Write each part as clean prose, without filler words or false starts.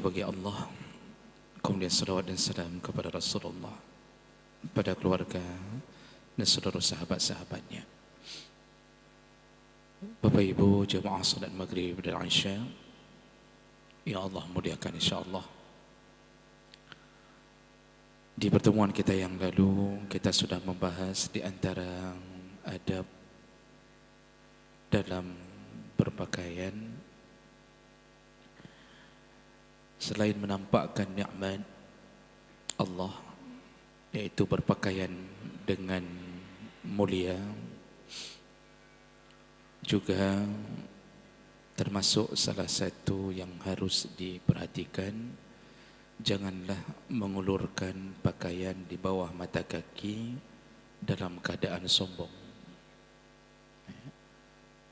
puji bagi Allah, kemudian salawat dan salam kepada Rasulullah, pada keluarga dan seluruh sahabat-sahabatnya. Bapak Ibu jemaah salat maghrib dan isya, ya Allah muliakan insyaAllah. Di pertemuan kita yang lalu, kita sudah membahas di antara adab dalam berpakaian. Selain menampakkan nikmat Allah, yaitu berpakaian dengan mulia, juga termasuk salah satu yang harus diperhatikan, janganlah mengulurkan pakaian di bawah mata kaki dalam keadaan sombong.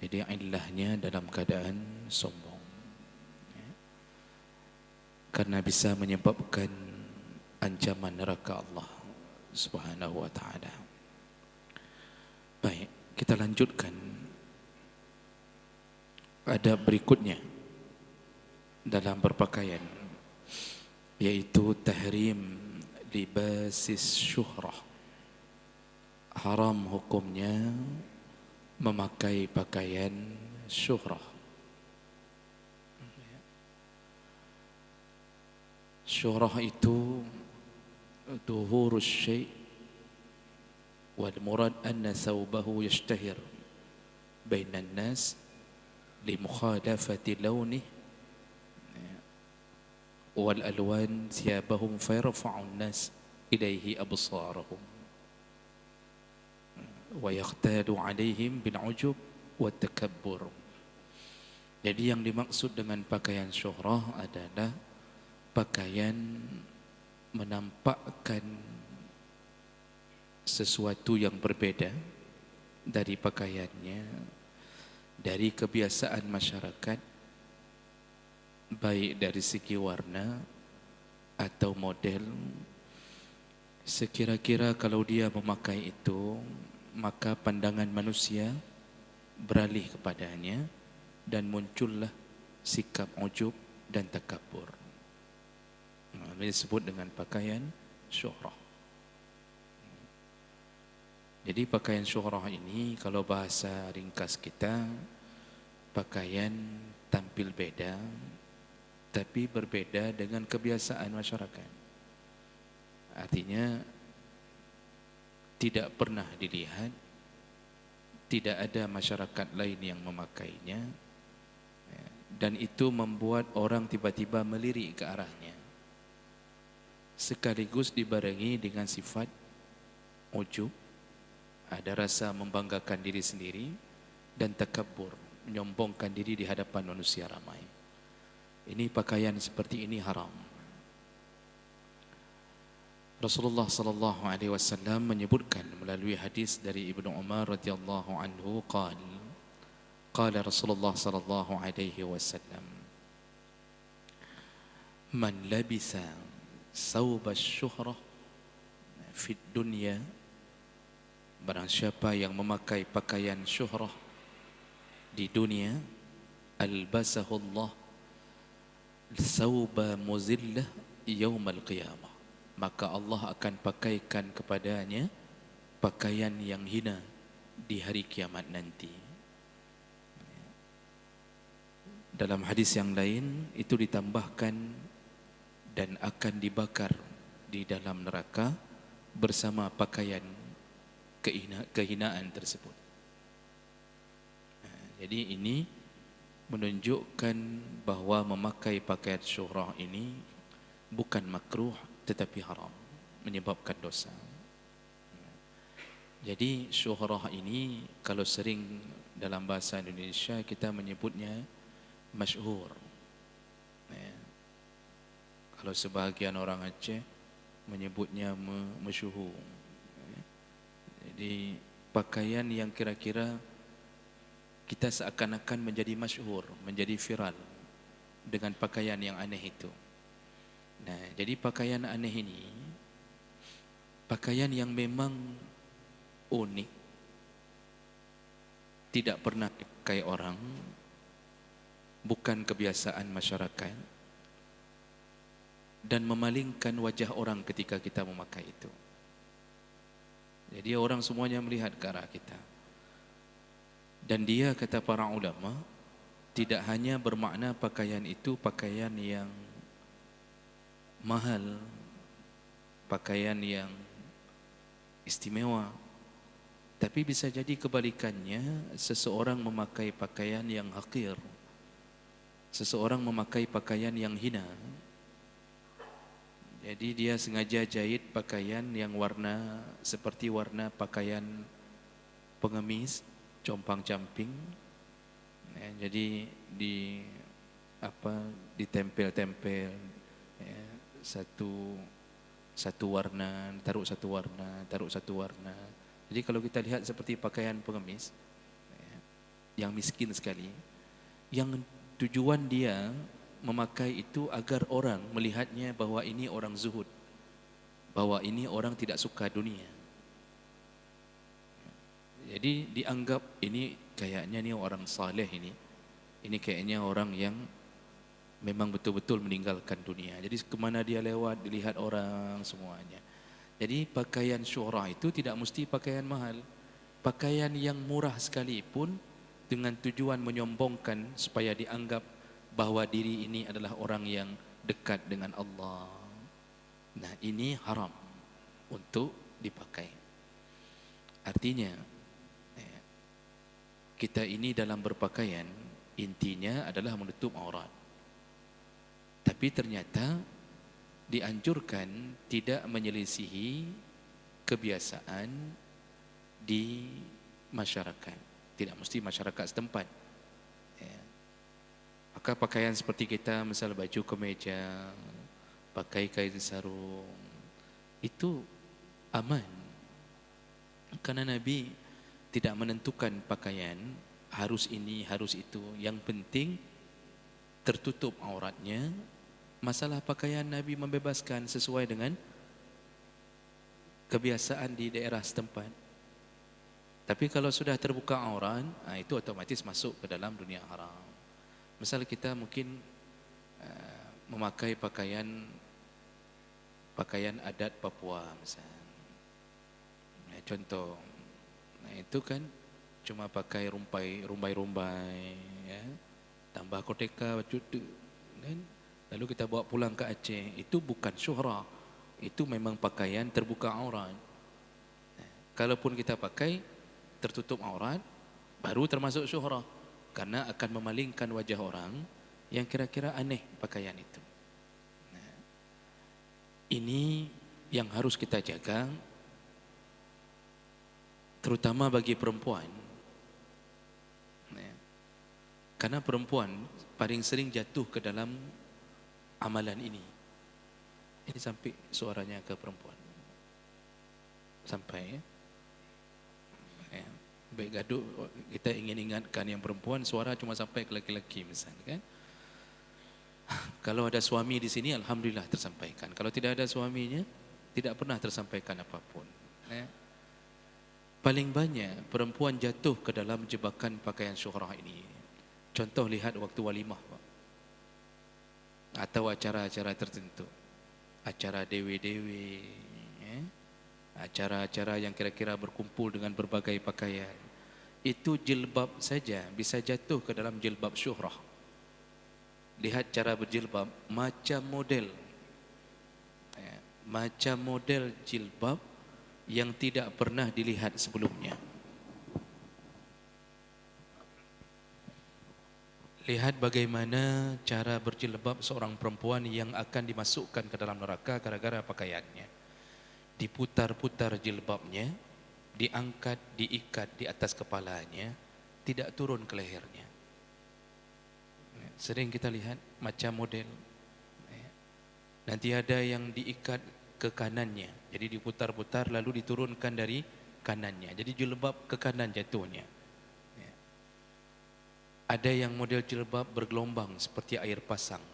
Jadi ilahnya dalam keadaan sombong, karena bisa menyebabkan ancaman neraka Allah Subhanahu wa ta'ala. Baik, kita lanjutkan adab berikutnya dalam berpakaian, yaitu tahrim libasis syuhrah. Haram hukumnya memakai pakaian syuhrah. Syuhrah itu duhurus syai' wal murad anna thawbahu yashtahir bainan nas li mukhalafati lawnih wal alwan thiyabahum fayarfa'u an-nas ilayhi absarahum wa yaqtadu alaihim bil ujub wat takabbur. Jadi yang dimaksud dengan pakaian syuhrah adalah pakaian menampakkan sesuatu yang berbeda dari pakaiannya, dari kebiasaan masyarakat, baik dari segi warna atau model. Sekira-kira kalau dia memakai itu, maka pandangan manusia beralih kepadanya dan muncullah sikap ujub dan takabur. Ini disebut dengan pakaian syuhrah. Jadi pakaian syuhrah ini kalau bahasa ringkas kita, pakaian tampil beda, tapi berbeda dengan kebiasaan masyarakat. Artinya tidak pernah dilihat, tidak ada masyarakat lain yang memakainya, dan itu membuat orang tiba-tiba melirik ke arahnya, sekaligus dibarengi dengan sifat ujub, ada rasa membanggakan diri sendiri, dan takabur, menyombongkan diri di hadapan manusia ramai. Ini pakaian seperti ini haram. Rasulullah sallallahu alaihi wasallam menyebutkan melalui hadis dari Ibnu Umar radhiyallahu anhu qala Rasulullah sallallahu alaihi wasallam, man labisa thawba syuhrah fid dunya, barang siapa yang memakai pakaian syuhrah di dunia, albasahu Allah thawba muzillah yaumal qiyamah, maka Allah akan pakaikan kepadanya pakaian yang hina di hari kiamat nanti. Dalam hadis yang lain itu ditambahkan, dan akan dibakar di dalam neraka bersama pakaian kehinaan tersebut. Jadi ini menunjukkan bahwa memakai pakaian syuhrah ini bukan makruh tetapi haram, menyebabkan dosa. Jadi syuhrah ini kalau sering dalam bahasa Indonesia kita menyebutnya masyhur. Kalau sebahagian orang Aceh menyebutnya masyhur. Jadi pakaian yang kira-kira kita seakan-akan menjadi masyhur, menjadi viral dengan pakaian yang aneh itu. Nah, jadi pakaian aneh ini, pakaian yang memang unik, tidak pernah dipakai orang, bukan kebiasaan masyarakat, dan memalingkan wajah orang ketika kita memakai itu. Jadi orang semuanya melihat ke arah kita. Dan dia, kata para ulama, tidak hanya bermakna pakaian itu pakaian yang mahal, pakaian yang istimewa, tapi bisa jadi kebalikannya, seseorang memakai pakaian yang hakir, seseorang memakai pakaian yang hina. Jadi dia sengaja jahit pakaian yang warna seperti warna pakaian pengemis, compang-camping. Ya, jadi ditempel-tempel, ya, satu warna, taruh satu warna. Jadi kalau kita lihat seperti pakaian pengemis, ya, yang miskin sekali, yang tujuan dia memakai itu agar orang melihatnya bahwa ini orang zuhud, bahwa ini orang tidak suka dunia. Jadi dianggap ini kayaknya ni orang saleh, ini kayaknya orang yang memang betul-betul meninggalkan dunia. Jadi kemana dia lewat dilihat orang semuanya. Jadi pakaian syuhrah itu tidak mesti pakaian mahal, pakaian yang murah sekalipun dengan tujuan menyombongkan supaya dianggap bahwa diri ini adalah orang yang dekat dengan Allah. Nah, ini haram untuk dipakai. Artinya kita ini dalam berpakaian intinya adalah menutup aurat. Tapi ternyata dianjurkan tidak menyelisihi kebiasaan di masyarakat. Tidak mesti masyarakat setempat. Maka pakaian seperti kita, misal baju kemeja, pakai kain sarung, itu aman. Karena Nabi tidak menentukan pakaian harus ini, harus itu. Yang penting tertutup auratnya. Masalah pakaian Nabi membebaskan sesuai dengan kebiasaan di daerah setempat. Tapi kalau sudah terbuka aurat, itu otomatis masuk ke dalam dunia haram. Misal kita mungkin memakai pakaian adat Papua misalnya. Contoh, itu kan cuma pakai rumbai, ya, tambah koteka, baju kan? Lalu kita bawa pulang ke Aceh, itu bukan syuhrah, itu memang pakaian terbuka aurat. Kalaupun kita pakai tertutup aurat, baru termasuk syuhrah. Karena akan memalingkan wajah orang yang kira-kira aneh pakaian itu. Nah, ini yang harus kita jaga, terutama bagi perempuan. Nah, karena perempuan paling sering jatuh ke dalam amalan ini. Ini sampai suaranya ke perempuan. Sampai ya. Baik gaduh, kita ingin ingatkan yang perempuan, suara cuma sampai ke laki-laki misalnya kan. Kalau ada suami di sini, alhamdulillah tersampaikan. Kalau tidak ada suaminya, tidak pernah tersampaikan apapun. Paling banyak perempuan jatuh ke dalam jebakan pakaian syuhrah ini. Contoh lihat waktu walimah, Pak, atau acara-acara tertentu, acara dewe-dewe, acara-acara yang kira-kira berkumpul dengan berbagai pakaian. Itu jilbab saja bisa jatuh ke dalam jilbab syuhrah. Lihat cara berjilbab, macam model jilbab yang tidak pernah dilihat sebelumnya. Lihat bagaimana cara berjilbab seorang perempuan yang akan dimasukkan ke dalam neraka gara-gara pakaiannya. Diputar-putar jilbabnya, diangkat, diikat di atas kepalanya, tidak turun ke lehernya. Sering kita lihat macam model. Nanti ada yang diikat ke kanannya, jadi diputar-putar lalu diturunkan dari kanannya, jadi jilbab ke kanan jatuhnya. Ada yang model jilbab bergelombang seperti air pasang.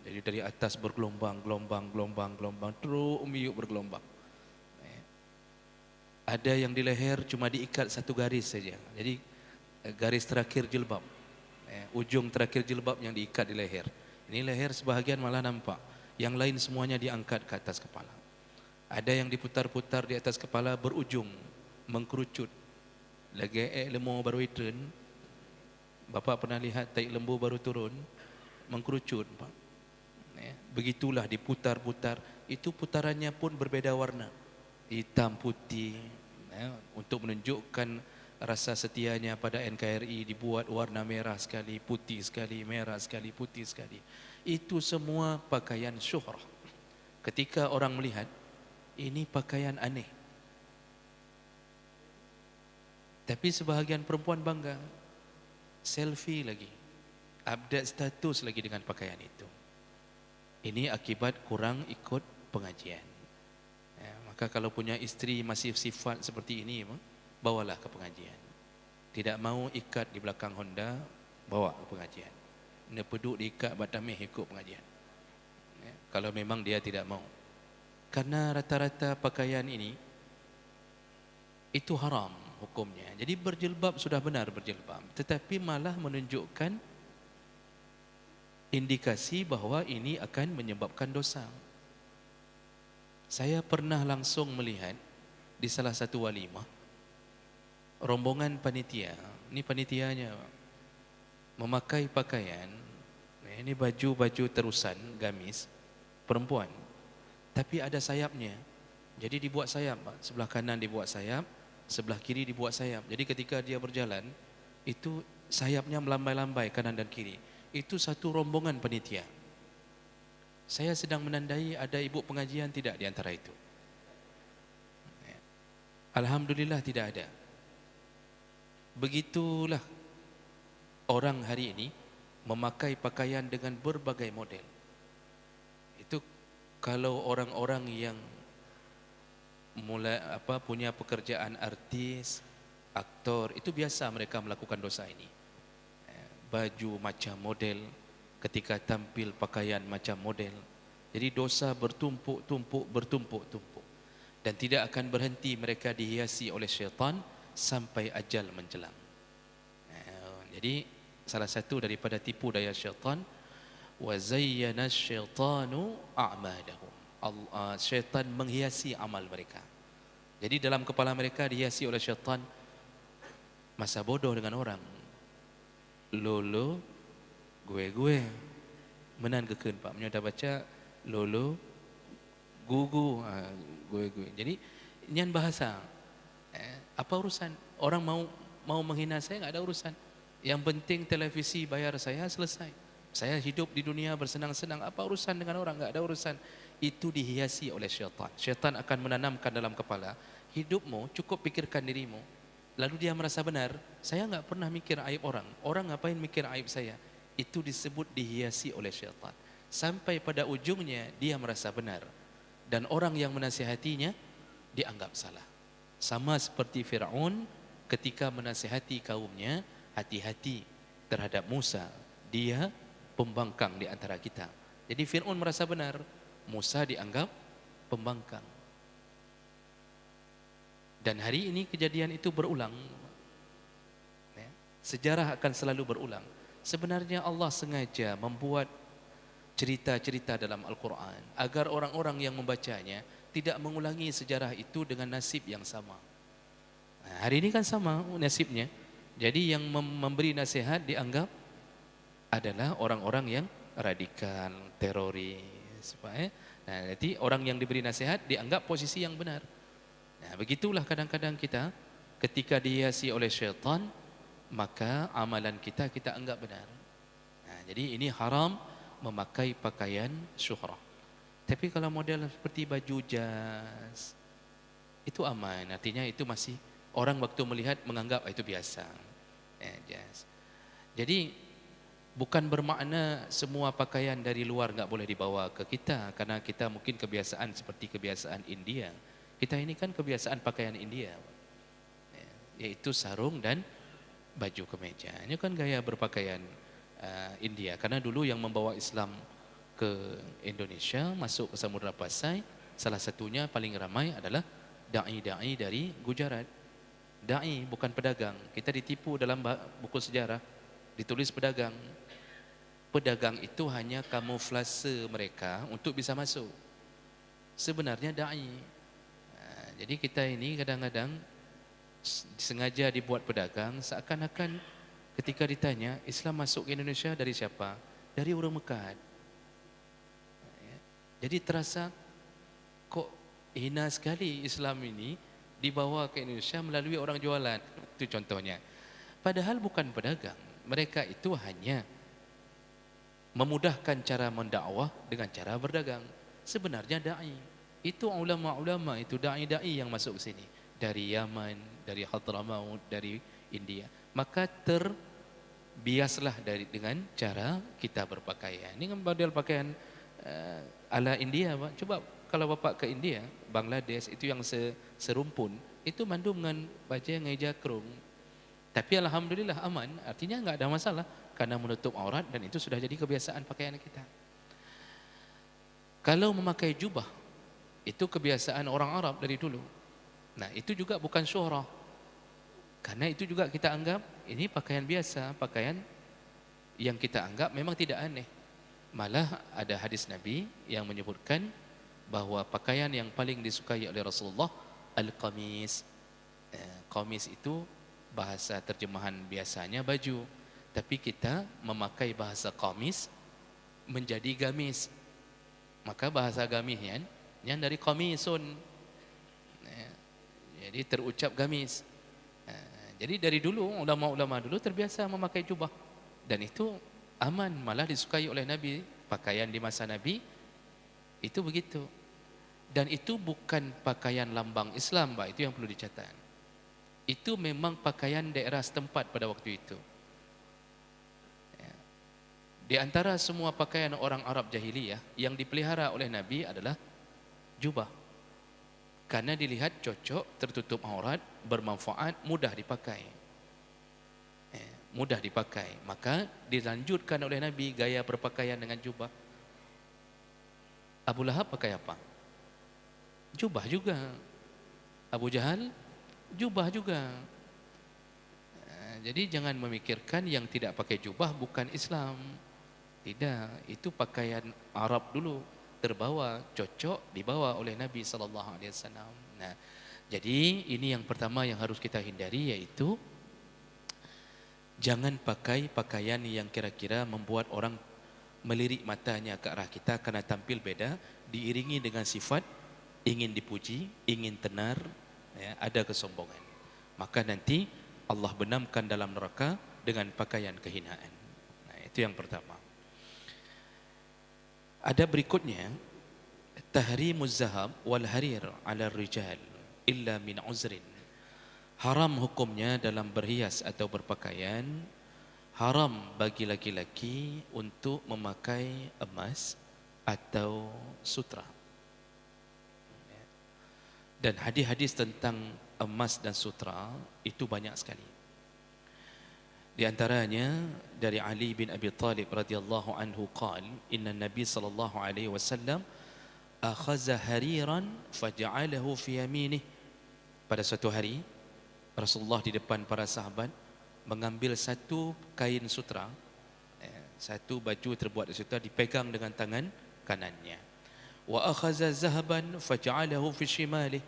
Jadi dari atas bergelombang, gelombang, terus umiuk bergelombang. Ada yang di leher cuma diikat satu garis saja. Jadi garis terakhir jilbab, ujung terakhir jilbab yang diikat di leher. Ini leher sebahagian malah nampak. Yang lain semuanya diangkat ke atas kepala. Ada yang diputar-putar di atas kepala berujung mengkerucut. Lagi lembu baru turun. Bapa pernah lihat taik lembu baru turun mengkerucut, Pak. Begitulah diputar-putar. Itu putarannya pun berbeza warna, hitam putih. Untuk menunjukkan rasa setianya pada NKRI dibuat warna merah sekali, putih sekali, merah sekali, putih sekali. Itu semua pakaian syuhrah. Ketika orang melihat, ini pakaian aneh. Tapi sebahagian perempuan bangga, selfie lagi, update status lagi dengan pakaian itu. Ini akibat kurang ikut pengajian. Maka kalau punya istri masih sifat seperti ini, bawalah ke pengajian. Tidak mau ikat di belakang Honda, bawa ke pengajian. Nepeduk diikat batameh ikut pengajian. Kalau memang dia tidak mau. Karena rata-rata pakaian ini itu haram hukumnya. Jadi berjilbab sudah benar berjilbab, tetapi malah menunjukkan indikasi bahawa ini akan menyebabkan dosa. Saya pernah langsung melihat di salah satu walimah, rombongan panitia, ini panitianya memakai pakaian, ini baju-baju terusan, gamis, perempuan, tapi ada sayapnya. Jadi dibuat sayap, sebelah kanan dibuat sayap, sebelah kiri dibuat sayap. Jadi ketika dia berjalan, itu sayapnya melambai-lambai kanan dan kiri. Itu satu rombongan panitia. Saya sedang menandai ada ibu pengajian tidak di antara itu. Alhamdulillah tidak ada. Begitulah orang hari ini memakai pakaian dengan berbagai model. Itu kalau orang-orang yang punya pekerjaan artis, aktor, itu biasa mereka melakukan dosa ini. Baju macam model, ketika tampil pakaian macam model. Jadi dosa bertumpuk-tumpuk, bertumpuk-tumpuk. Dan tidak akan berhenti mereka dihiasi oleh syaitan sampai ajal menjelang. Jadi salah satu daripada tipu daya syaitan, wa zayyana asyaitanu a'malahum. Syaitan menghiasi amal mereka. Jadi dalam kepala mereka dihiasi oleh syaitan masa bodoh dengan orang. Lolo gue menan keken Pak menyudah baca lolo gugu gue. Jadi nyan bahasa apa urusan orang mau menghina saya, enggak ada urusan. Yang penting televisi bayar saya, selesai. Saya hidup di dunia bersenang-senang, apa urusan dengan orang, enggak ada urusan. Itu dihiasi oleh syaitan. Syaitan akan menanamkan dalam kepala, hidupmu cukup pikirkan dirimu. Lalu dia merasa benar, saya enggak pernah mikir aib orang. Orang ngapain mikir aib saya? Itu disebut dihiasi oleh syaitan. Sampai pada ujungnya dia merasa benar. Dan orang yang menasihatinya dianggap salah. Sama seperti Fir'aun ketika menasihati kaumnya, hati-hati terhadap Musa. Dia pembangkang di antara kita. Jadi Fir'aun merasa benar, Musa dianggap pembangkang. Dan hari ini kejadian itu berulang. Sejarah akan selalu berulang. Sebenarnya Allah sengaja membuat cerita-cerita dalam Al-Quran agar orang-orang yang membacanya tidak mengulangi sejarah itu dengan nasib yang sama. Hari ini kan sama nasibnya. Jadi yang memberi nasihat dianggap adalah orang-orang yang radikal, teroris. Nanti orang yang diberi nasihat dianggap posisi yang benar. Begitulah kadang-kadang kita ketika dihiasi oleh syaitan, maka amalan kita anggap benar. Jadi ini haram memakai pakaian syuhrah. Tapi kalau model seperti baju jas, itu aman. Artinya itu masih orang waktu melihat menganggap itu biasa. Jas. Jadi bukan bermakna semua pakaian dari luar enggak boleh dibawa ke kita, karena kita mungkin kebiasaan seperti kebiasaan India. Kita ini kan kebiasaan pakaian India, yaitu sarung dan baju kemeja. Ini kan gaya berpakaian India. Karena dulu yang membawa Islam ke Indonesia, masuk ke Samudra Pasai, salah satunya paling ramai adalah da'i-da'i dari Gujarat. Da'i bukan pedagang. Kita ditipu dalam buku sejarah, ditulis pedagang. Pedagang itu hanya kamuflase mereka untuk bisa masuk. Sebenarnya da'i. Jadi kita ini kadang-kadang sengaja dibuat pedagang seakan-akan ketika ditanya Islam masuk ke Indonesia dari siapa? Dari orang Mekah. Jadi terasa kok hina sekali Islam ini dibawa ke Indonesia melalui orang jualan. Itu contohnya. Padahal bukan pedagang. Mereka itu hanya memudahkan cara mendakwah dengan cara berdagang. Sebenarnya da'i. Itu ulama-ulama, itu da'i-da'i yang masuk ke sini. Dari Yaman, dari Hadramaut, dari India. Maka terbiaslah dengan cara kita berpakaian. Ini kan model pakaian ala India, Pak. Coba kalau Bapak ke India, Bangladesh, itu yang serumpun, itu mandu dengan baju ngeja kerung. Tapi alhamdulillah aman, artinya enggak ada masalah karena menutup aurat dan itu sudah jadi kebiasaan pakaian kita. Kalau memakai jubah, itu kebiasaan orang Arab dari dulu. Nah, itu juga bukan syuhrah. Karena itu juga kita anggap ini pakaian biasa, pakaian yang kita anggap memang tidak aneh. Malah ada hadis Nabi yang menyebutkan bahwa pakaian yang paling disukai oleh Rasulullah al-qamis. Qamis itu bahasa terjemahan biasanya baju, tapi kita memakai bahasa qamis menjadi gamis. Maka bahasa gamisnya yang dari qamisun. Jadi terucap gamis. Jadi dari dulu ulama-ulama dulu terbiasa memakai jubah dan itu aman, malah disukai oleh Nabi. Pakaian di masa Nabi itu begitu. Dan itu bukan pakaian lambang Islam, Pak. Itu yang perlu dicatat. Itu memang pakaian daerah setempat pada waktu itu. Di antara semua pakaian orang Arab jahiliyah yang dipelihara oleh Nabi adalah jubah. Karena dilihat cocok, tertutup aurat, bermanfaat, mudah dipakai. Mudah dipakai. Maka dilanjutkan oleh Nabi gaya berpakaian dengan jubah. Abu Lahab pakai apa? Jubah juga. Abu Jahal jubah juga. Jadi jangan memikirkan yang tidak pakai jubah bukan Islam. Tidak, itu pakaian Arab dulu terbawa, cocok dibawa oleh Nabi sallallahu alaihi wasallam. Nah, jadi ini yang pertama yang harus kita hindari, yaitu jangan pakai pakaian yang kira-kira membuat orang melirik matanya ke arah kita karena tampil beda, diiringi dengan sifat ingin dipuji, ingin tenar, ya, ada kesombongan. Maka nanti Allah benamkan dalam neraka dengan pakaian kehinaan. Nah, itu yang pertama. Ada berikutnya, tahrimuz zahab wal harir ala rijal illa min uzrin. Haram hukumnya dalam berhias atau berpakaian, haram bagi laki-laki untuk memakai emas atau sutra. Dan hadis-hadis tentang emas dan sutra itu banyak sekali. Di antaranya dari Ali bin Abi Talib radhiyallahu anhu qala inna Nabi sallallahu alaihi wasallam akhadha hariran faj'alahu fi yaminih. Pada suatu hari Rasulullah di depan para sahabat mengambil satu kain sutra, satu baju terbuat dari sutra, dipegang dengan tangan kanannya. Wa akhadha zahaban faj'alahu fi shimalih.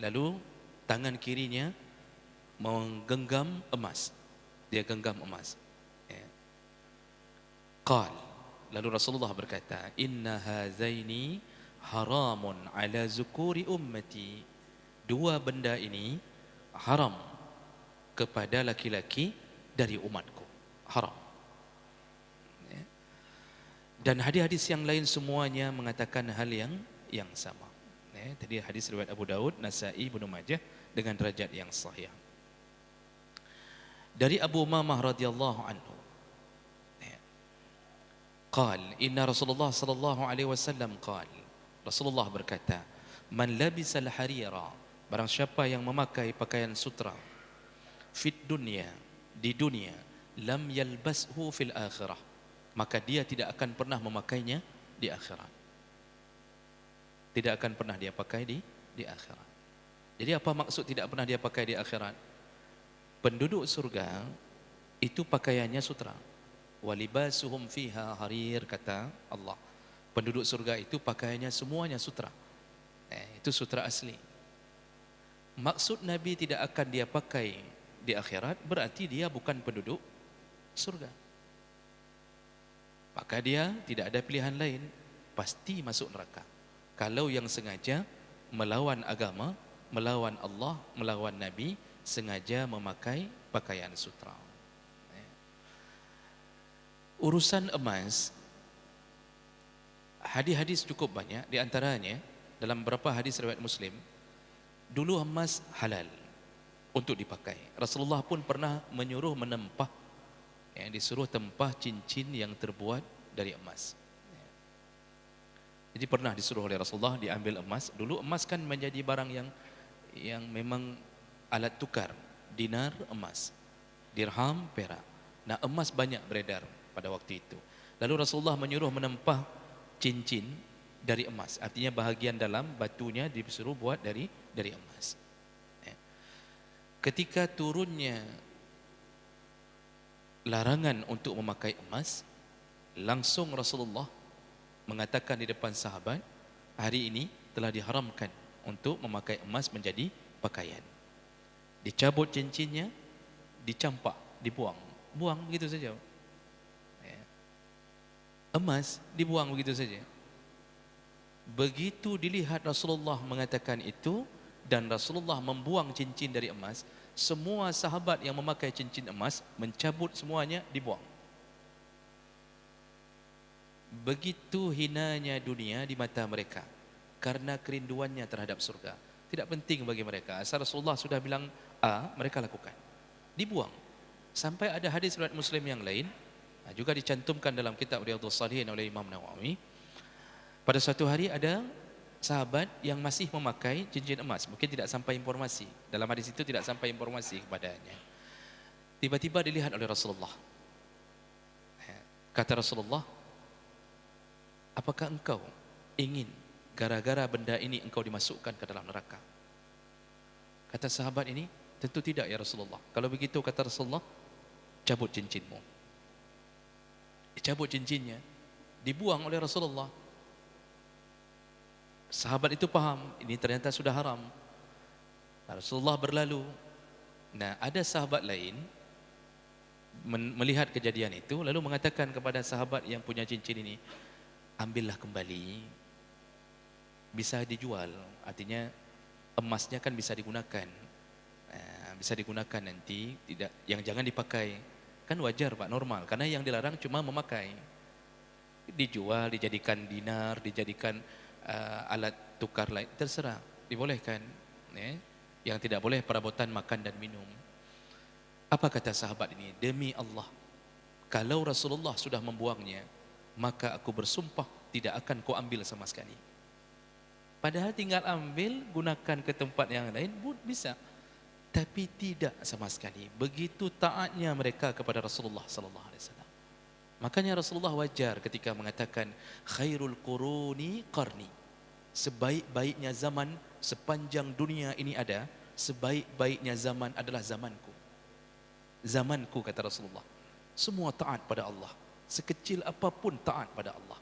Lalu tangan kirinya menggenggam emas. Dia genggam emas. Qal, lalu Rasulullah berkata, inna hazaini haramun ala zukuri ummati. Dua benda ini haram kepada laki-laki dari umatku. Haram. Dan hadis-hadis yang lain semuanya mengatakan hal yang sama. Tadi hadis riwayat Abu Daud, Nasa'i, Ibnu Majah dengan derajat yang sahih. Dari Abu Umamah radhiyallahu anhu, qal inna Rasulullah sallallahu alaihi wasallam qal, Rasulullah berkata, man labisal harira, barang siapa yang memakai pakaian sutra, fit dunya, di dunia, lam yalbashu fil akhirah, maka dia tidak akan pernah memakainya di akhirat. Tidak akan pernah dia pakai di akhirat. Jadi apa maksud tidak pernah dia pakai di akhirat? Penduduk surga itu pakaiannya sutra. walibasuhum fiha harir, kata Allah. Penduduk surga itu pakaiannya semuanya sutra. Itu sutra asli. Maksud Nabi tidak akan dia pakai di akhirat berarti dia bukan penduduk surga. Maka dia tidak ada pilihan lain, pasti masuk neraka. Kalau yang sengaja melawan agama, melawan Allah, melawan Nabi, sengaja memakai pakaian sutra. Urusan emas, hadis-hadis cukup banyak. Di antaranya dalam beberapa hadis riwayat Muslim, dulu emas halal untuk dipakai. Rasulullah pun pernah menyuruh menempah, disuruh tempah cincin yang terbuat dari emas. Jadi pernah disuruh oleh Rasulullah diambil emas. Dulu emas kan menjadi barang yang memang alat tukar, dinar emas, dirham perak. Nah, emas banyak beredar pada waktu itu. Lalu Rasulullah menyuruh menempah cincin dari emas. Artinya bahagian dalam batunya disuruh buat dari emas. Ketika turunnya larangan untuk memakai emas, langsung Rasulullah mengatakan di depan sahabat, hari ini telah diharamkan untuk memakai emas menjadi pakaian. Dicabut cincinnya, dicampak, dibuang. Buang begitu saja. Emas dibuang begitu saja. Begitu dilihat Rasulullah mengatakan itu dan Rasulullah membuang cincin dari emas, semua sahabat yang memakai cincin emas mencabut semuanya, dibuang. Begitu hinanya dunia di mata mereka karena kerinduannya terhadap surga. Tidak penting bagi mereka, asal Rasulullah sudah bilang A, mereka lakukan. Dibuang. Sampai ada hadis riwayat Muslim yang lain, juga dicantumkan dalam kitab Riyadhus Shalihin oleh Imam Nawawi. Pada suatu hari ada sahabat yang masih memakai cincin emas. Mungkin tidak sampai informasi, dalam hadis itu tidak sampai informasi kepadanya. Tiba-tiba dilihat oleh Rasulullah. Kata Rasulullah, apakah engkau ingin gara-gara benda ini engkau dimasukkan ke dalam neraka? Kata sahabat ini, tentu tidak ya Rasulullah. Kalau begitu, kata Rasulullah, cabut cincinmu. Dicabut cincinnya, dibuang oleh Rasulullah. Sahabat itu paham, ini ternyata sudah haram. Rasulullah berlalu. Nah, ada sahabat lain melihat kejadian itu, lalu mengatakan kepada sahabat yang punya cincin ini, ambillah kembali, bisa dijual. Artinya emasnya kan bisa digunakan, bisa digunakan nanti, tidak, yang jangan dipakai. Kan wajar Pak, normal, karena yang dilarang cuma memakai. Dijual, dijadikan dinar, dijadikan alat tukar lain, terserah, dibolehkan. Yang tidak boleh perabotan makan dan minum. Apa kata sahabat ini? Demi Allah, kalau Rasulullah sudah membuangnya, maka aku bersumpah tidak akan kau ambil sama sekali. Padahal tinggal ambil, gunakan ke tempat yang lain pun bisa. Tapi tidak sama sekali. Begitu taatnya mereka kepada Rasulullah sallallahu alaihi wasallam. Makanya Rasulullah wajar ketika mengatakan khairul quruni qarni. Sebaik-baiknya zaman sepanjang dunia ini ada, sebaik-baiknya zaman adalah zamanku. Zamanku, kata Rasulullah. Semua taat pada Allah. Sekecil apapun taat pada Allah.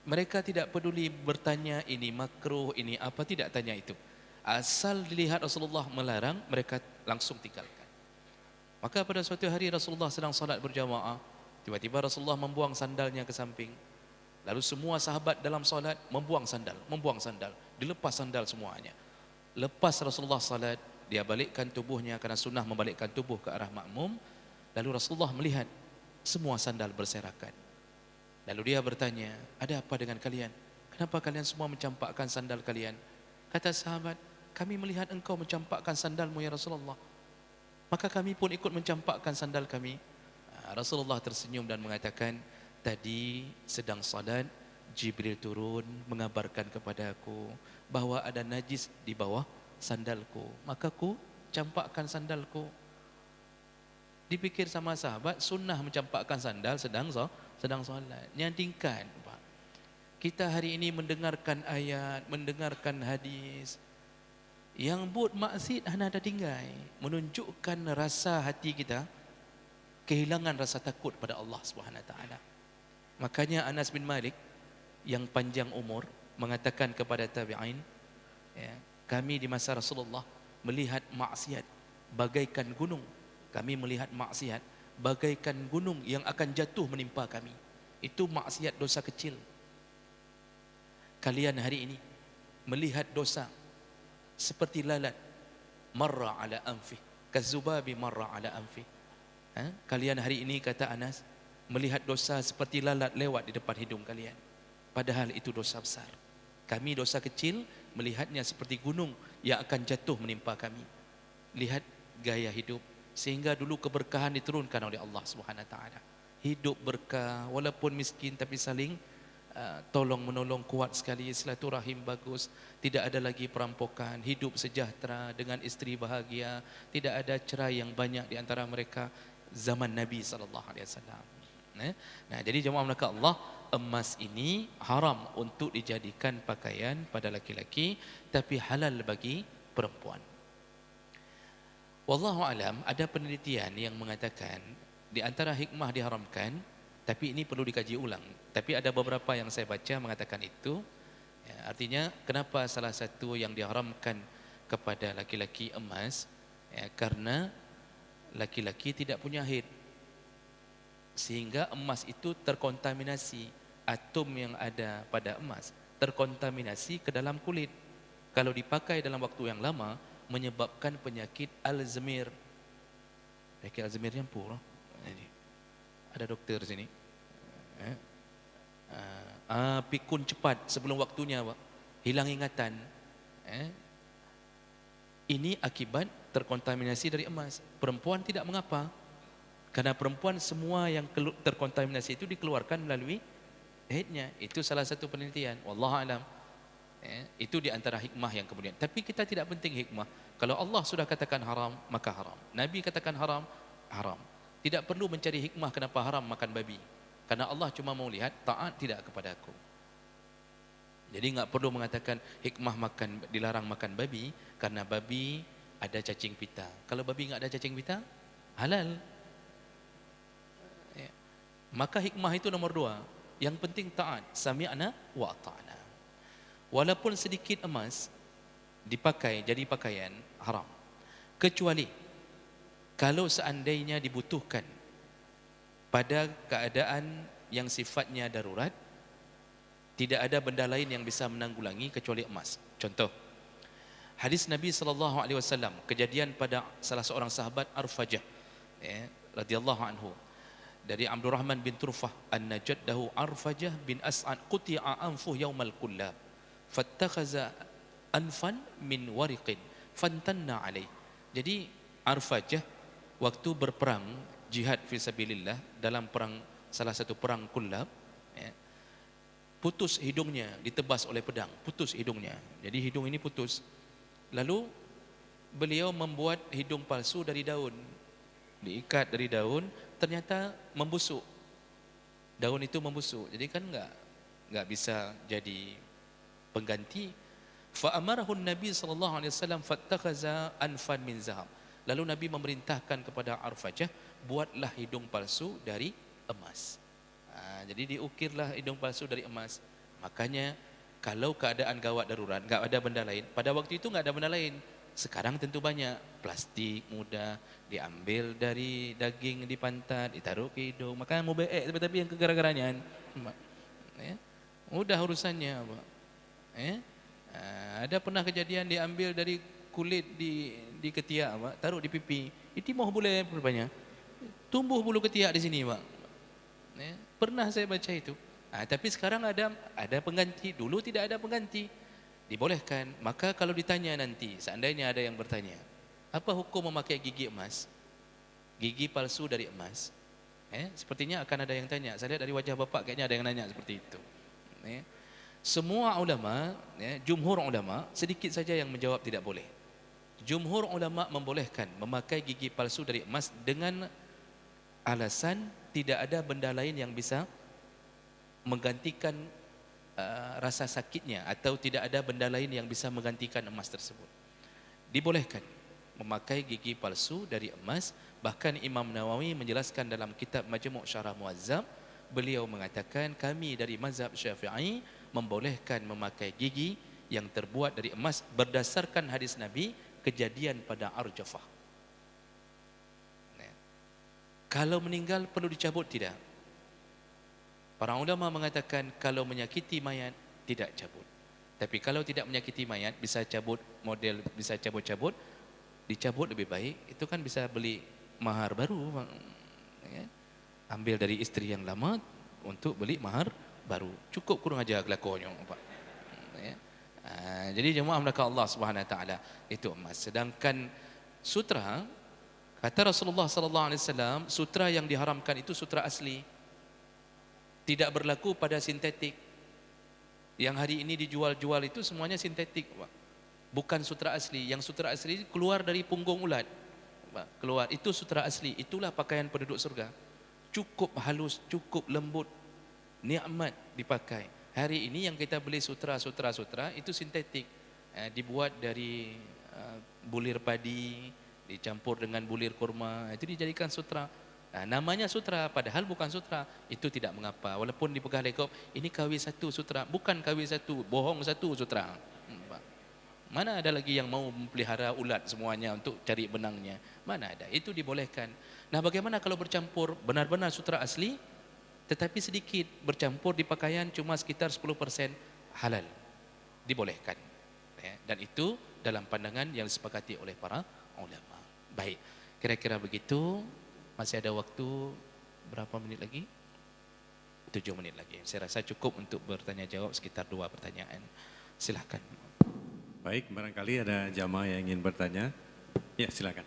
Mereka tidak peduli bertanya ini makruh, ini apa, tidak tanya itu. Asal dilihat Rasulullah melarang, mereka langsung tinggalkan. Maka pada suatu hari Rasulullah sedang salat berjamaah, tiba-tiba Rasulullah membuang sandalnya ke samping. Lalu semua sahabat dalam salat membuang sandal, dilepas sandal semuanya. Lepas Rasulullah salat, dia balikkan tubuhnya, karena sunnah membalikkan tubuh ke arah makmum. Lalu Rasulullah melihat semua sandal berserakan. Lalu dia bertanya, ada apa dengan kalian? Kenapa kalian semua mencampakkan sandal kalian? Kata sahabat, kami melihat engkau mencampakkan sandalmu ya Rasulullah, maka kami pun ikut mencampakkan sandal kami. Rasulullah tersenyum dan mengatakan, tadi sedang salat, Jibril turun mengabarkan kepada aku bahwa ada najis di bawah sandalku, maka ku campakkan sandalku. Dipikir sama sahabat, sunnah mencampakkan sandal sedang salat. Nyandingkan, Pak. Kita hari ini mendengarkan ayat, mendengarkan hadis, yang buat maksiat hana ada tinggai, menunjukkan rasa hati kita. kehilangan rasa takut pada Allah Subhanahu Wa Taala. Makanya Anas bin Malik yang panjang umur mengatakan kepada tabi'in, ya, kami di masa Rasulullah melihat maksiat bagaikan gunung. Kami melihat maksiat bagaikan gunung yang akan jatuh menimpa kami. Itu maksiat dosa kecil. Kalian hari ini melihat dosa seperti lalat marra ala anfi, kazubabi marra ala anfi. Kalian hari ini, kata Anas, melihat dosa seperti lalat lewat di depan hidung kalian. Padahal itu dosa besar. Kami dosa kecil melihatnya seperti gunung yang akan jatuh menimpa kami. Lihat gaya hidup, sehingga dulu keberkahan diturunkan oleh Allah Subhanahu Wa Taala. Hidup berkah, walaupun miskin tapi saling tolong menolong, kuat sekali, silaturahim bagus, tidak ada lagi perampokan, hidup sejahtera dengan isteri bahagia, tidak ada cerai yang banyak di antara mereka zaman Nabi SAW. Nah, jadi jemaah melakukan Allah, emas ini haram untuk dijadikan pakaian pada laki-laki, tapi halal bagi perempuan. Wallahu alam, ada penelitian yang mengatakan di antara hikmah diharamkan, tapi ini perlu dikaji ulang. Tapi ada beberapa yang saya baca mengatakan itu, ya, artinya kenapa salah satu yang diharamkan kepada laki-laki emas, ya, karena laki-laki tidak punya haid, sehingga emas itu terkontaminasi, atom yang ada pada emas terkontaminasi ke dalam kulit. Kalau dipakai dalam waktu yang lama, menyebabkan penyakit Alzheimer. Penyakit Alzheimer yang pura. Ada dokter sini. Pikun cepat sebelum waktunya, Pak. Hilang ingatan. Ini akibat terkontaminasi dari emas. Perempuan tidak mengapa, karena perempuan semua yang terkontaminasi itu dikeluarkan melalui haidnya. Itu salah satu penelitian. Wallahu alam. Itu di antara hikmah yang kemudian. Tapi kita tidak penting hikmah. Kalau Allah sudah katakan haram, maka haram. Nabi katakan haram, haram. Tidak perlu mencari hikmah kenapa haram makan babi. Karena Allah cuma mau lihat taat tidak kepada aku. Jadi enggak perlu mengatakan hikmah dilarang makan babi karena babi ada cacing pita. Kalau babi enggak ada cacing pita, halal. Ya. Maka hikmah itu nomor 2. Yang penting taat, sami'na wa ata'na. Walaupun sedikit emas dipakai jadi pakaian, haram. Kecuali kalau seandainya dibutuhkan pada keadaan yang sifatnya darurat, tidak ada benda lain yang bisa menanggulangi kecuali emas. Contoh, hadis Nabi SAW, kejadian pada salah seorang sahabat Arfajah, radhiyallahu anhu, dari Abdurrahman bin Turfah, anna jaddahu Arfajah bin As'ad quti'a anfuh yaumal kullab, fattakhaza anfan min wariqin fantanna alaih. Jadi Arfajah waktu berperang jihad fisabilillah dalam perang, salah satu perang Kullab, putus hidungnya, ditebas oleh pedang, putus hidungnya. Jadi hidung ini putus. Lalu beliau membuat hidung palsu dari daun, diikat dari daun, ternyata membusuk. Daun itu membusuk, jadi kan enggak bisa jadi pengganti. Fa amarahu Nabi sallallahu alaihi wasallam fattakhaza anfan min zahab. Lalu Nabi memerintahkan kepada Arfajah, buatlah hidung palsu dari emas. Jadi diukirlah hidung palsu dari emas. Makanya kalau keadaan gawat darurat, enggak ada benda lain. Pada waktu itu enggak ada benda lain. Sekarang tentu banyak. Plastik mudah diambil dari daging di pantat, ditaruh ke hidung. Makanya mau beek, tapi yang kegara-garanya, mudah urusannya, Pak. Ada pernah kejadian diambil dari kulit di ketiak, Pak, taruh di pipi. Itu mau boleh rupanya. Tumbuh bulu ketiak di sini, Pak. Pernah saya baca itu. Tapi sekarang ada pengganti. Dulu tidak ada pengganti. Dibolehkan. Maka kalau ditanya nanti, seandainya ada yang bertanya, apa hukum memakai gigi emas? Gigi palsu dari emas. Sepertinya akan ada yang tanya. Saya lihat dari wajah Bapak kayaknya ada yang nanya seperti itu. Semua ulama, jumhur ulama, sedikit saja yang menjawab tidak boleh. Jumhur ulama membolehkan memakai gigi palsu dari emas dengan alasan tidak ada benda lain yang bisa menggantikan rasa sakitnya, atau tidak ada benda lain yang bisa menggantikan emas tersebut. Dibolehkan memakai gigi palsu dari emas Bahkan Imam Nawawi menjelaskan dalam kitab Majmu' Syarah Muazzab, beliau mengatakan kami dari mazhab Syafi'i membolehkan memakai gigi yang terbuat dari emas berdasarkan hadis Nabi kejadian pada Arjafah. Kalau meninggal perlu dicabut tidak? Para ulama mengatakan kalau menyakiti mayat tidak cabut. Tapi kalau tidak menyakiti mayat bisa cabut, model bisa cabut-cabut, dicabut lebih baik. Itu kan bisa beli mahar baru, ya. Ambil dari istri yang lama untuk beli mahar baru. Cukup kurang aja kelakuannya, Pak. Ya. Jadi jemaah melakukan Allah Subhanahu Wa Taala itu emas. Sedangkan sutra, kata Rasulullah Sallallahu Alaihi Wasallam, sutra yang diharamkan itu sutra asli, tidak berlaku pada sintetik. Yang hari ini dijual-jual itu semuanya sintetik, Pak. Bukan sutra asli. Yang sutra asli keluar dari punggung ulat, Pak. Keluar, itu sutra asli. Itulah pakaian penduduk surga. Cukup halus, cukup lembut, nikmat dipakai. Hari ini yang kita beli sutra itu sintetik, dibuat dari bulir padi, dicampur dengan bulir kurma, itu dijadikan sutra. Namanya sutra, padahal bukan sutra. Itu tidak mengapa, walaupun dipegang lekop, ini KW1 sutra, bukan KW1, bohong satu sutra. Mana ada lagi yang mau memelihara ulat semuanya untuk cari benangnya? Mana ada, itu dibolehkan. Nah, bagaimana kalau bercampur benar-benar sutra asli, tetapi sedikit bercampur di pakaian cuma sekitar 10%, halal, dibolehkan. Dan itu dalam pandangan yang disepakati oleh para ulama. Baik, kira-kira begitu. Masih ada waktu berapa menit lagi? 7 menit lagi. Saya rasa cukup untuk bertanya jawab sekitar 2 pertanyaan. Silakan. Baik, barangkali ada jamaah yang ingin bertanya. Ya, silakan.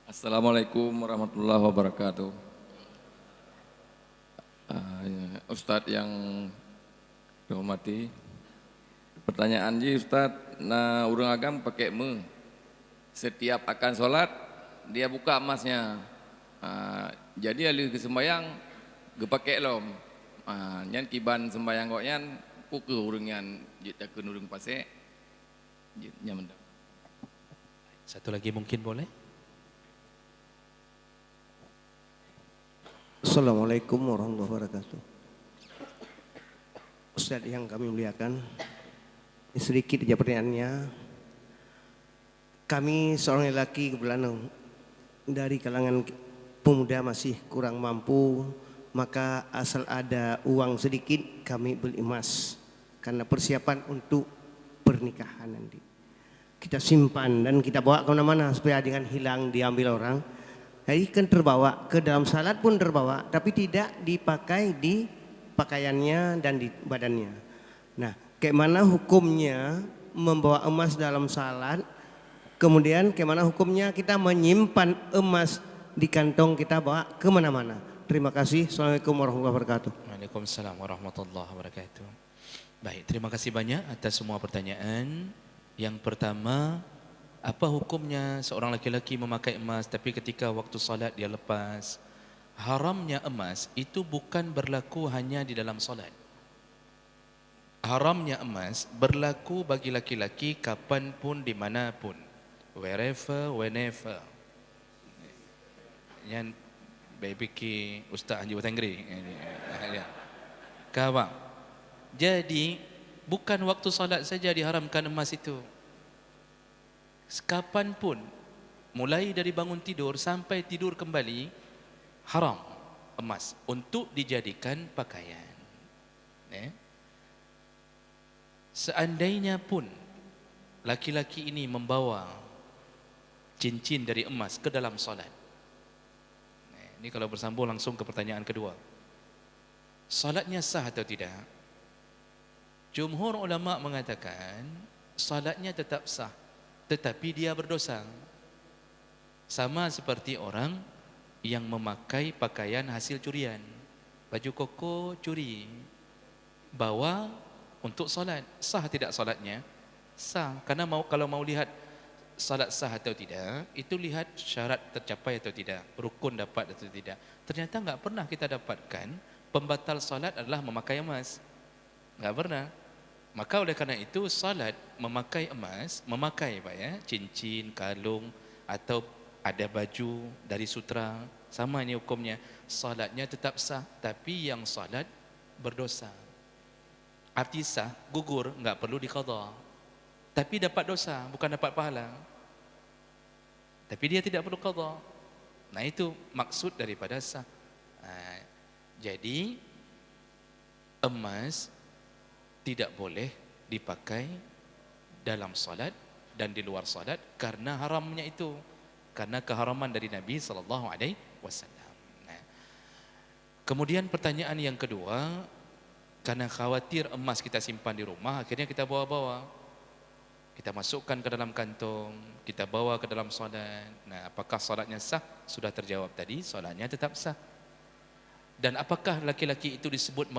Assalamualaikum warahmatullahi wabarakatuh. Ustadz yang dihormati, pertanyaan ji Ustadz, nah urang agam pakai setiap akan sholat dia buka emasnya, jadi alih ke sembayang gepakai lom, nyan kiban sembayang kok nyan pukul urang nyan jita ke urang pasek, nyan. Satu lagi mungkin boleh? Assalamualaikum warahmatullahi wabarakatuh. Ustaz yang kami muliakan, sedikit aja pertanyaannya. Kami seorang lelaki kebetulan dari kalangan pemuda masih kurang mampu, maka asal ada uang sedikit kami beli emas karena persiapan untuk pernikahan nanti. Kita simpan dan kita bawa kemana-mana supaya jangan hilang diambil orang. Jadi kan terbawa ke dalam salat pun terbawa, tapi tidak dipakai di pakaiannya dan di badannya. Nah, kayak mana hukumnya membawa emas dalam salat? Kemudian kayak mana hukumnya kita menyimpan emas di kantong kita bawa kemana-mana? Terima kasih. Assalamualaikum warahmatullahi wabarakatuh. Waalaikumsalam warahmatullahi wabarakatuh. Baik, terima kasih banyak atas semua pertanyaan. Yang pertama, apa hukumnya seorang laki-laki memakai emas tapi ketika waktu salat dia lepas? Haramnya emas itu bukan berlaku hanya di dalam salat. Haramnya emas berlaku bagi laki-laki kapanpun, dimanapun, wherever, whenever. Yang baik-baik Ustaz Haji Watanggeri. Kawan. Jadi bukan waktu salat saja diharamkan emas itu. Kapanpun, mulai dari bangun tidur sampai tidur kembali, haram emas untuk dijadikan pakaian. Seandainya pun laki-laki ini membawa cincin dari emas ke dalam solat, ini kalau bersambung langsung ke pertanyaan kedua, solatnya sah atau tidak? Jumhur ulama mengatakan solatnya tetap sah, tetapi dia berdosa. Sama seperti orang yang memakai pakaian hasil curian, baju koko curi, bawa untuk solat, sah tidak solatnya? Sah, karena kalau mau lihat salat sah atau tidak, itu lihat syarat tercapai atau tidak, rukun dapat atau tidak. Ternyata enggak pernah kita dapatkan pembatal salat adalah memakai emas, enggak pernah. Maka oleh kerana itu salat memakai emas, memakai Pak ya, cincin, kalung atau ada baju dari sutra, sama ini hukumnya. Salatnya tetap sah, tapi yang salat berdosa. Arti sah, gugur, enggak perlu diqadha. Tapi dapat dosa, bukan dapat pahala. Tapi dia tidak perlu qadha. Nah itu maksud daripada sah. Jadi emas tidak boleh dipakai dalam salat dan di luar salat karena haramnya itu, karena keharaman dari Nabi sallallahu alaihi wasallam. Kemudian pertanyaan yang kedua, karena khawatir emas kita simpan di rumah, akhirnya kita bawa-bawa. Kita masukkan ke dalam kantong, kita bawa ke dalam salat. Nah, apakah salatnya sah? Sudah terjawab tadi, salatnya tetap sah. Dan apakah laki-laki itu disebut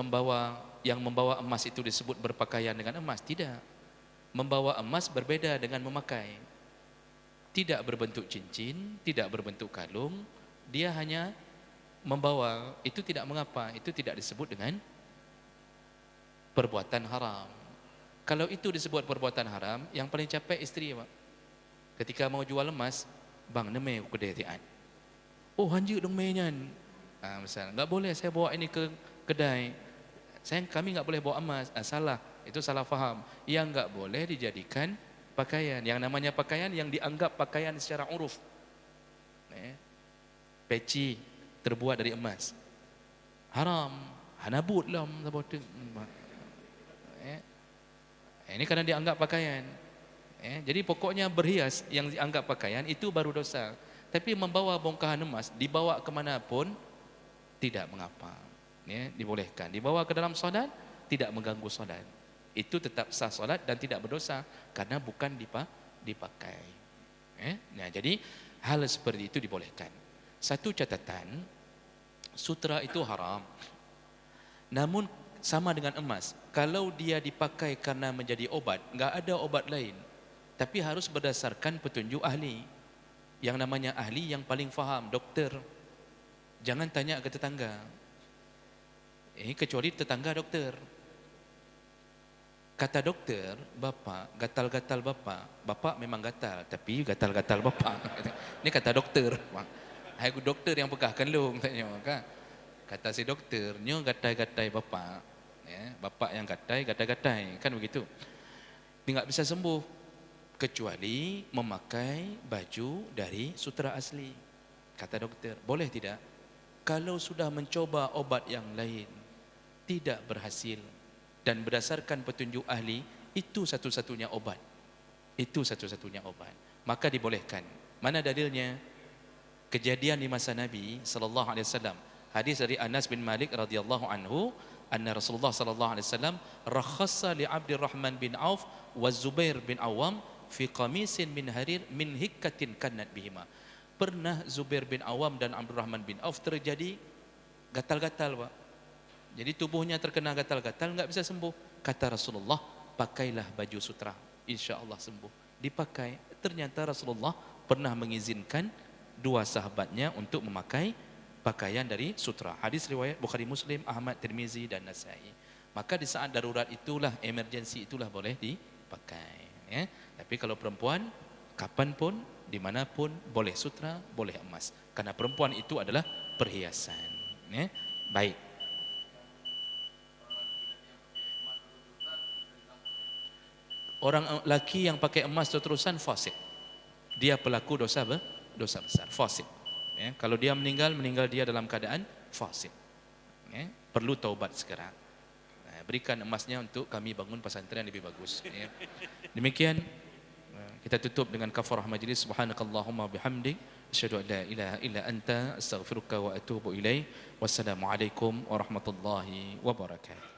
yang membawa emas itu disebut berpakaian dengan emas? Tidak. Membawa emas berbeda dengan memakai. Tidak berbentuk cincin, tidak berbentuk kalung, dia hanya membawa, itu tidak mengapa, itu tidak disebut dengan perbuatan haram. Kalau itu disebut perbuatan haram, yang paling capek isteri Pak. Ketika mau jual emas, bang, nemai aku kedai tian. Oh, hanjir dong mainan. Misalnya, enggak boleh saya bawa ini ke kedai. Kami enggak boleh bawa emas. Salah, itu salah faham. Yang enggak boleh dijadikan pakaian. Yang namanya pakaian yang dianggap pakaian secara uruf. Peci terbuat dari emas. Haram. Hanabut lah. Ini karena dianggap pakaian. Jadi pokoknya berhias yang dianggap pakaian itu baru dosa. Tapi membawa bongkahan emas dibawa kemanapun tidak mengapa. Dibolehkan. Dibawa ke dalam solat tidak mengganggu solat. Itu tetap sah solat dan tidak berdosa karena bukan dipakai. Nah, jadi hal seperti itu dibolehkan. Satu catatan, sutra itu haram. Namun sama dengan emas, kalau dia dipakai karena menjadi obat, enggak ada obat lain, tapi harus berdasarkan petunjuk ahli. Yang namanya ahli yang paling faham, dokter. Jangan tanya ke tetangga. Kecuali tetangga dokter. Kata dokter, bapak, gatal-gatal bapak memang gatal, tapi gatal-gatal bapak. Ini kata dokter. Aku dokter yang pekahkan lu, tanya maka. Kata si dokter, nyo gatai-gatai bapak. Bapak yang gatai, kan begitu. Dia enggak bisa sembuh kecuali memakai baju dari sutra asli. Kata dokter, boleh tidak? Kalau sudah mencoba obat yang lain tidak berhasil dan berdasarkan petunjuk ahli, itu satu-satunya obat. Itu satu-satunya obat. Maka dibolehkan. Mana dalilnya? Kejadian di masa Nabi sallallahu alaihi wasallam. Hadis dari Anas bin Malik radhiyallahu anhu, anna Rasulullah sallallahu alaihi wasallam rakhasa li Abdurrahman bin Auf wa Zubair bin Awam fi qamisin min harir min hikkatin kannat bihima. Pernah Zubair bin Awam dan Abdurrahman bin Auf terjadi gatal-gatal, Pak. Jadi tubuhnya terkena gatal-gatal, enggak bisa sembuh. Kata Rasulullah, pakailah baju sutra, insyaallah sembuh. Dipakai. Ternyata Rasulullah pernah mengizinkan dua sahabatnya untuk memakai pakaian dari sutra. Hadis riwayat Bukhari Muslim, Ahmad, Tirmizi dan Nasai. Maka di saat darurat itulah, emergency itulah boleh dipakai. Tapi kalau perempuan, kapanpun, dimanapun, boleh sutra, boleh emas. Karena perempuan itu adalah perhiasan. Baik. Orang laki yang pakai emas terus-terusan fasik. Dia pelaku dosa besar, fasik. Kalau dia meninggal dia dalam keadaan fasik. Perlu taubat sekarang. Berikan emasnya untuk kami bangun pesantren lebih bagus. Demikian kita tutup dengan kafarah majlis. Subhanakallahumma bihamdik, asyhadu an la ilaha illa anta, astaghfiruka wa atubu ilaik. Wassalamualaikum warahmatullahi wabarakatuh.